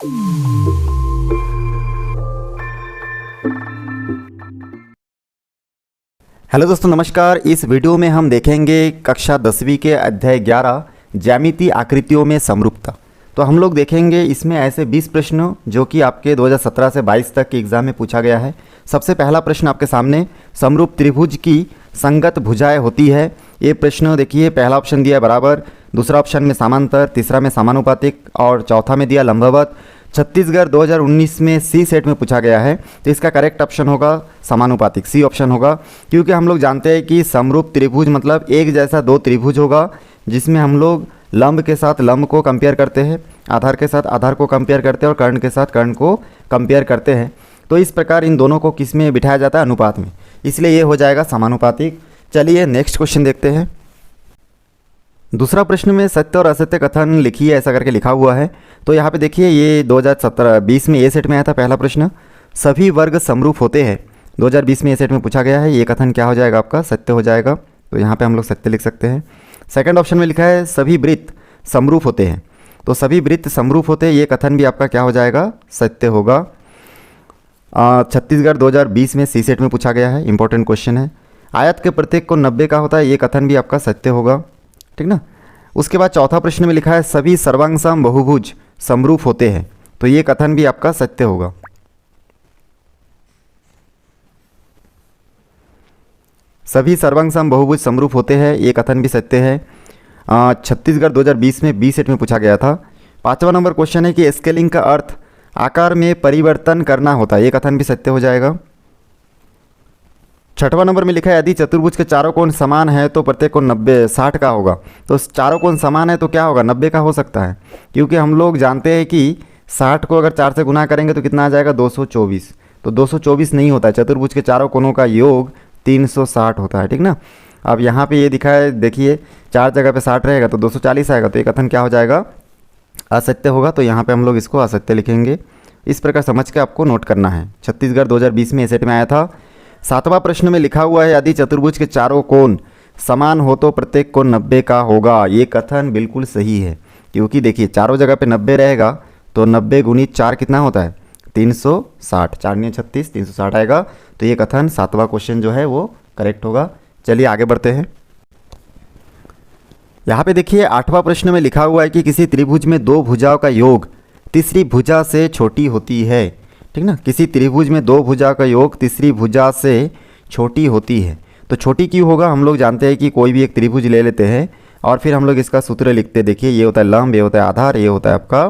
Hello दोस्तों, नमस्कार। इस वीडियो में हम देखेंगे कक्षा 10वीं के अध्याय 11 ज्यामितीय आकृतियों में समरूपता। तो हम लोग देखेंगे इसमें ऐसे 20 प्रश्न जो कि आपके 2017 से 22 तक के एग्ज़ाम में पूछा गया है। सबसे पहला प्रश्न आपके सामने, समरूप त्रिभुज की संगत भुजाएं होती है। ये प्रश्न देखिए, पहला ऑप्शन दिया है बराबर, दूसरा ऑप्शन में समांतर, तीसरा में समानुपातिक और चौथा में दिया लंबवत। छत्तीसगढ़ 2019 में सी सेट में पूछा गया है, तो इसका करेक्ट ऑप्शन होगा समानुपातिक, सी ऑप्शन होगा। क्योंकि हम लोग जानते हैं कि समरूप त्रिभुज मतलब एक जैसा दो त्रिभुज होगा, जिसमें हम लोग लंब के साथ लंब को कंपेयर करते हैं, आधार के साथ आधार को कंपेयर करते हैं और कर्ण के साथ कर्ण को कंपेयर करते हैं। तो इस प्रकार इन दोनों को किस में बिठाया जाता है? अनुपात में, इसलिए ये हो जाएगा समानुपातिक। चलिए नेक्स्ट क्वेश्चन देखते हैं। दूसरा प्रश्न में सत्य और असत्य कथन लिखिए, ऐसा करके लिखा हुआ है। तो यहाँ पे देखिए, ये 2017-20 में ए सेट में आया था पहला प्रश्न, सभी वर्ग समरूप होते हैं। 2020 में ए सेट में पूछा गया है, ये कथन क्या हो जाएगा आपका? सत्य हो जाएगा। तो यहाँ पे हम लोग सत्य लिख सकते हैं। सेकंड ऑप्शन में लिखा है सभी वृत्त समरूप होते हैं, तो सभी वृत्त समरूप होते हैं, ये कथन भी आपका क्या हो जाएगा? सत्य होगा। छत्तीसगढ़ 2020 में सी सेट में पूछा गया है, इंपॉर्टेंट क्वेश्चन है। आयत के प्रत्येक कोण 90 का होता है, ये कथन भी आपका सत्य होगा, ठीक ना। उसके बाद चौथा प्रश्न में लिखा है सभी सर्वांगसम बहुभुज समरूप होते हैं, तो ये कथन भी आपका सत्य होगा। सभी सर्वांगसम बहुभुज समरूप होते हैं, ये कथन भी सत्य है। छत्तीसगढ़ 2020 में बी सेट में पूछा गया था। पांचवा नंबर क्वेश्चन है कि स्केलिंग का अर्थ आकार में परिवर्तन करना होता है, ये कथन भी सत्य हो जाएगा। छठवां नंबर में लिखा है यदि चतुर्भुज के चारों कोण समान है तो प्रत्येक कोण 60 का होगा। तो चारों कोण समान है तो क्या होगा? 90 का हो सकता है, क्योंकि हम लोग जानते हैं कि 60 को अगर 4 से गुना करेंगे तो कितना आ जाएगा? 224। तो 224 नहीं होता है, चतुर्भुज के चारों कोणों का योग 360 होता है, ठीक ना। अब यहाँ पे ये दिखा है, देखिए 4 जगह पे 60 रहेगा तो 240 आएगा, तो ये कथन क्या हो जाएगा? असत्य होगा। तो यहाँ पे हम लोग इसको असत्य लिखेंगे। इस प्रकार समझ के आपको नोट करना है। छत्तीसगढ़ 2020 में ए सेट में आया था। सातवां प्रश्न में लिखा हुआ है यदि चतुर्भुज के चारों कोण समान हो तो प्रत्येक कोण 90 का होगा, ये कथन बिल्कुल सही है। क्योंकि देखिए चारों जगह पे 90 रहेगा तो 90 गुणित 4 कितना होता है? 360, 4 × 36, 360 आएगा। तो ये कथन सातवां क्वेश्चन जो है वो करेक्ट होगा। चलिए आगे बढ़ते हैं। यहाँ पे देखिए 8वां प्रश्न में लिखा हुआ है कि किसी त्रिभुज में दो भुजाओं का योग तीसरी भुजा से छोटी होती है, ठीक ना। किसी त्रिभुज में दो भुजा का योग तीसरी भुजा से छोटी होती है, तो छोटी क्यों होगा? हम लोग जानते हैं कि कोई भी एक त्रिभुज ले लेते हैं और फिर हम लोग इसका सूत्र लिखते हैं। देखिए ये होता है लंब, ये होता है आधार, ये होता है आपका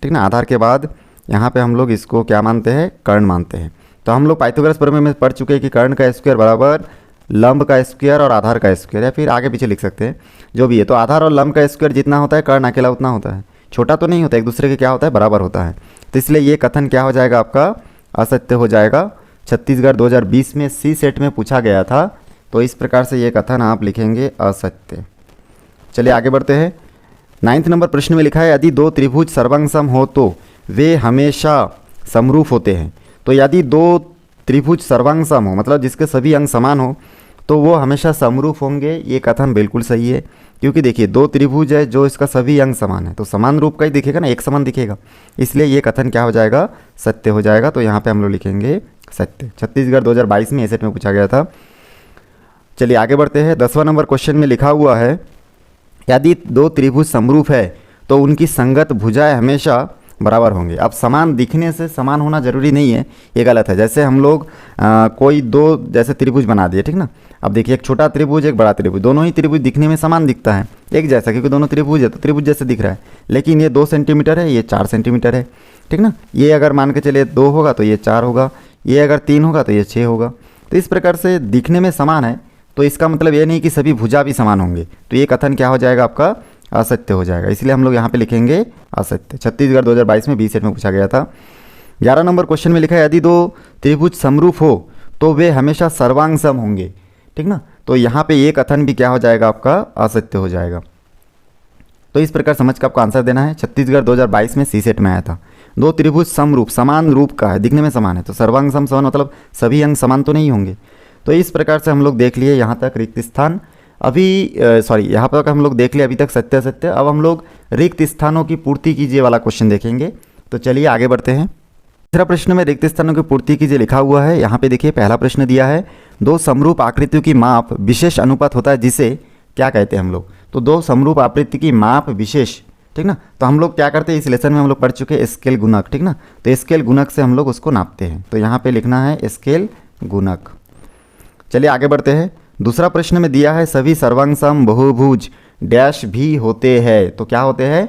ठीक ना। आधार के बाद यहाँ पे हम लोग इसको क्या मानते हैं? कर्ण मानते हैं। तो हम लोग पाइथागोरस प्रमेय में पढ़ चुके हैं कि कर्ण का स्क्वायर बराबर लंब का स्क्वायर और आधार का स्क्वायर, या फिर आगे पीछे लिख सकते हैं जो भी है। तो आधार और लंब का स्क्वायर जितना होता है कर्ण अकेला उतना होता है, छोटा तो नहीं होता, एक दूसरे के क्या होता है? बराबर होता है। तो इसलिए ये कथन क्या हो जाएगा आपका? असत्य हो जाएगा। छत्तीसगढ़ 2020 में सी सेट में पूछा गया था, तो इस प्रकार से ये कथन आप लिखेंगे असत्य। चलिए आगे बढ़ते हैं। 9वां नंबर प्रश्न में लिखा है यदि दो त्रिभुज सर्वांगसम हो तो वे हमेशा समरूप होते हैं। तो यदि दो त्रिभुज सर्वांगसम हो मतलब जिसके सभी अंग समान हो तो वो हमेशा समरूप होंगे, ये कथन बिल्कुल सही है। क्योंकि देखिए दो त्रिभुज है जो इसका सभी अंग समान है, तो समान रूप का ही दिखेगा ना, एक समान दिखेगा, इसलिए ये कथन क्या हो जाएगा? सत्य हो जाएगा। तो यहाँ पे हम लोग लिखेंगे सत्य। छत्तीसगढ़ 2022 में ए सेट में पूछा गया था। चलिए आगे बढ़ते हैं। 10वां नंबर क्वेश्चन में लिखा हुआ है यदि दो त्रिभुज समरूप है तो उनकी संगत भुजाएं हमेशा बराबर होंगे। अब समान दिखने से समान होना जरूरी नहीं है, ये गलत है। जैसे हम लोग कोई दो जैसे त्रिभुज बना दिए, ठीक ना। अब देखिए एक छोटा त्रिभुज एक बड़ा त्रिभुज, दोनों ही त्रिभुज दिखने में समान दिखता है, एक जैसा, क्योंकि दोनों त्रिभुज है तो त्रिभुज जैसे दिख रहा है। लेकिन ये 2 सेंटीमीटर है, ये 4 सेंटीमीटर है, ठीक ना। ये अगर मान के चलिए 2 होगा तो ये 4 होगा, ये अगर 3 होगा तो ये 6 होगा। तो इस प्रकार से दिखने में समान है, तो इसका मतलब ये नहीं कि सभी भुजा भी समान होंगे। तो ये कथन क्या हो जाएगा आपका? असत्य हो जाएगा। इसलिए हम लोग यहाँ पे लिखेंगे असत्य। छत्तीसगढ़ 2022 में बी सेट में पूछा गया था। 11 नंबर क्वेश्चन में लिखा है यदि दो त्रिभुज समरूप हो तो वे हमेशा सर्वांगसम होंगे, ठीक ना। तो यहाँ पे ये कथन भी क्या हो जाएगा आपका? असत्य हो जाएगा। तो इस प्रकार समझ कर आपको आंसर देना है। छत्तीसगढ़ 2022 में सी सेट में आया था। दो त्रिभुज समरूप समान रूप का है, दिखने में समान है, तो सर्वांगसम समान मतलब सभी अंग समान तो नहीं होंगे। तो इस प्रकार से हम लोग देख लिए यहाँ तक रिक्त स्थान। अभी सॉरी यहाँ पर हम लोग देख लिया अभी तक सत्य असत्य। अब हम लोग रिक्त स्थानों की पूर्ति कीजिए वाला क्वेश्चन देखेंगे। तो चलिए आगे बढ़ते हैं। तीसरा प्रश्न में रिक्त स्थानों की पूर्ति कीजिए लिखा हुआ है। यहाँ पे देखिए पहला प्रश्न दिया है, दो समरूप आकृतियों की माप विशेष अनुपात होता है जिसे क्या कहते हैं हम लोग। तो दो समरूप आकृति की माप विशेष, ठीक ना। तो हम लोग क्या करते हैं, इस लेसन में हम लोग पढ़ चुके हैं स्केल गुणक, ठीक ना। तो स्केल गुणक से हम लोग उसको नापते हैं। तो यहाँ पे लिखना है स्केल गुणक। चलिए आगे बढ़ते हैं। दूसरा प्रश्न में दिया है सभी सर्वांग सम बहुभुज डैश भी होते हैं। तो क्या होते हैं,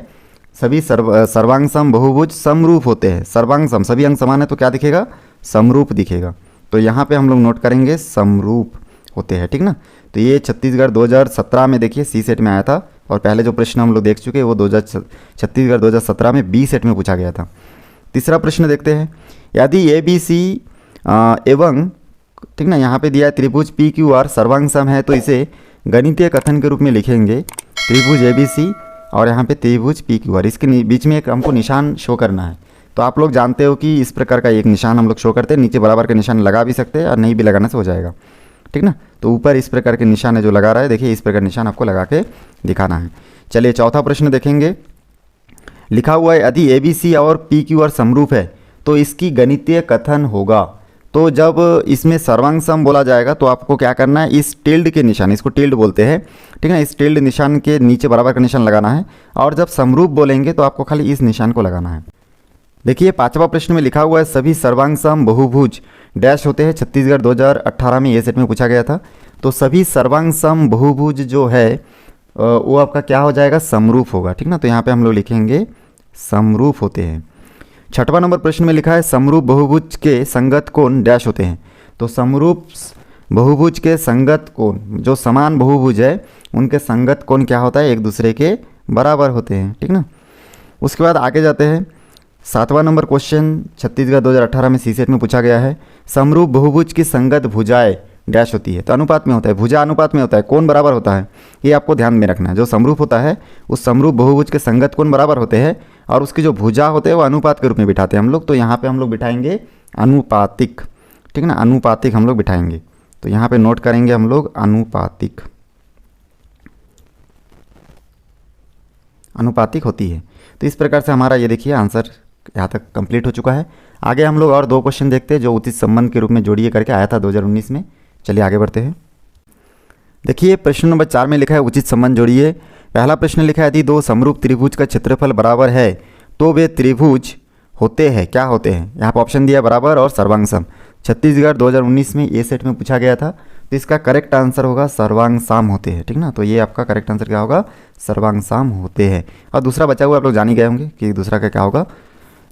सभी सर्वांग सम बहुभुज समरूप होते हैं। सर्वांग सम सभी अंग समान है तो क्या दिखेगा, समरूप दिखेगा। तो यहाँ पे हम लोग नोट करेंगे समरूप होते हैं, ठीक ना। तो ये छत्तीसगढ़ 2017 में देखिए सी सेट में आया था, और पहले जो प्रश्न हम लोग देख चुके हैं वो छत्तीसगढ़ 2017 में बी सेट में पूछा गया था। तीसरा प्रश्न देखते हैं, यदि ए बी सी एवं, ठीक ना, यहाँ पे दिया है त्रिभुज पी क्यू आर सर्वांग सम है, तो इसे गणितीय कथन के रूप में लिखेंगे त्रिभुज ए बी सी और यहाँ पे त्रिभुज पी क्यू आर। इसके बीच में एक हमको निशान शो करना है। तो आप लोग जानते हो कि इस प्रकार का एक निशान हम लोग शो करते हैं, नीचे बराबर का निशान लगा भी सकते हैं और नहीं भी लगाने से हो जाएगा, ठीक ना। तो ऊपर इस प्रकार के निशान है जो लगा रहा है, देखिए इस प्रकार निशान आपको लगा के दिखाना है। चलिए चौथा प्रश्न देखेंगे। लिखा हुआ है यदि ए बी सी और पी क्यू आर समरूप है तो इसकी गणितीय कथन होगा। तो जब इसमें सर्वांग सम बोला जाएगा तो आपको क्या करना है, इस टिल्ड के निशान, इसको टिल्ड बोलते हैं, ठीक है, इस टिल्ड निशान के नीचे बराबर का निशान लगाना है। और जब समरूप बोलेंगे तो आपको खाली इस निशान को लगाना है। देखिए पांचवा प्रश्न में लिखा हुआ है सभी सर्वांग सम बहुभुज डैश होते हैं। छत्तीसगढ़ 2018 में ये सेट में पूछा गया था। तो सभी सर्वांग सम बहुभुज जो है वो आपका क्या हो जाएगा, समरूप होगा, ठीक ना। तो यहाँ पे हम लोग लिखेंगे समरूप होते हैं। छठवां नंबर प्रश्न में लिखा है समरूप बहुभुज के संगत कोण डैश होते हैं। तो समरूप बहुभुज के संगत कोण, जो समान बहुभुज है उनके संगत कोण क्या होता है, एक दूसरे के बराबर होते हैं, ठीक ना। उसके बाद आगे जाते हैं। सातवां नंबर क्वेश्चन छत्तीसगढ़ 2018 में सी सेट में पूछा गया है समरूप बहुभुज की संगत भुजाएं डैश होती है। तो अनुपात में होता है, भुजा अनुपात में होता है, कोण बराबर होता है, ये आपको ध्यान में रखना है। जो समरूप होता है उस समरूप बहुभुज के संगत कोण बराबर होते हैं और उसके जो भुजा होते हैं वो अनुपात के रूप में बिठाते हैं हम लोग। तो यहाँ पे हम लोग बिठाएंगे अनुपातिक, ठीक है ना, अनुपातिक हम लोग बिठाएंगे। तो यहाँ पे नोट करेंगे हम लोग अनुपातिक, अनुपातिक होती है। तो इस प्रकार से हमारा ये देखिए आंसर यहाँ तक कंप्लीट हो चुका है। आगे हम लोग और दो क्वेश्चन देखते हैं जो उचित संबंध के रूप में जोड़िए करके आया था 2019 में। चलिए आगे बढ़ते हैं। देखिए प्रश्न नंबर 4 में लिखा है उचित संबंध जोड़िए। पहला प्रश्न लिखा है यदि दो समरूप त्रिभुज का क्षेत्रफल बराबर है तो वे त्रिभुज होते हैं, क्या होते हैं। यहाँ पर ऑप्शन दिया बराबर और सर्वांग सम। छत्तीसगढ़ 2019 में ये सेट में पूछा गया था। तो इसका करेक्ट आंसर होगा सर्वांग साम होते हैं, ठीक ना। तो ये आपका करेक्ट आंसर क्या होगा, सर्वांग साम होते हैं। और दूसरा बचा हुआ आप लोग जान ही गए होंगे कि दूसरा का क्या होगा,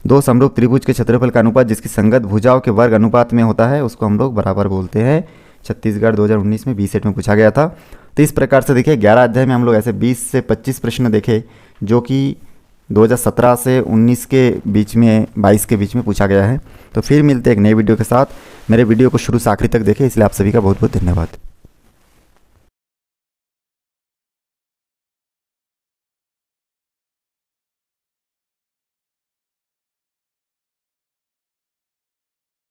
दो समरूप त्रिभुज के क्षेत्रफल का अनुपात जिसकी संगत भुजाओं के वर्ग अनुपात में होता है उसको हम लोग बराबर बोलते हैं। छत्तीसगढ़ 2019 में बी सेट में पूछा गया था। तो इस प्रकार से देखिए 11 अध्याय में हम लोग ऐसे 20 से 25 प्रश्न देखे जो कि 2017 से 19 के बीच में 22 के बीच में पूछा गया है। तो फिर मिलते हैं एक नए वीडियो के साथ। मेरे वीडियो को शुरू से आखिरी तक देखें, इसलिए आप सभी का बहुत बहुत धन्यवाद।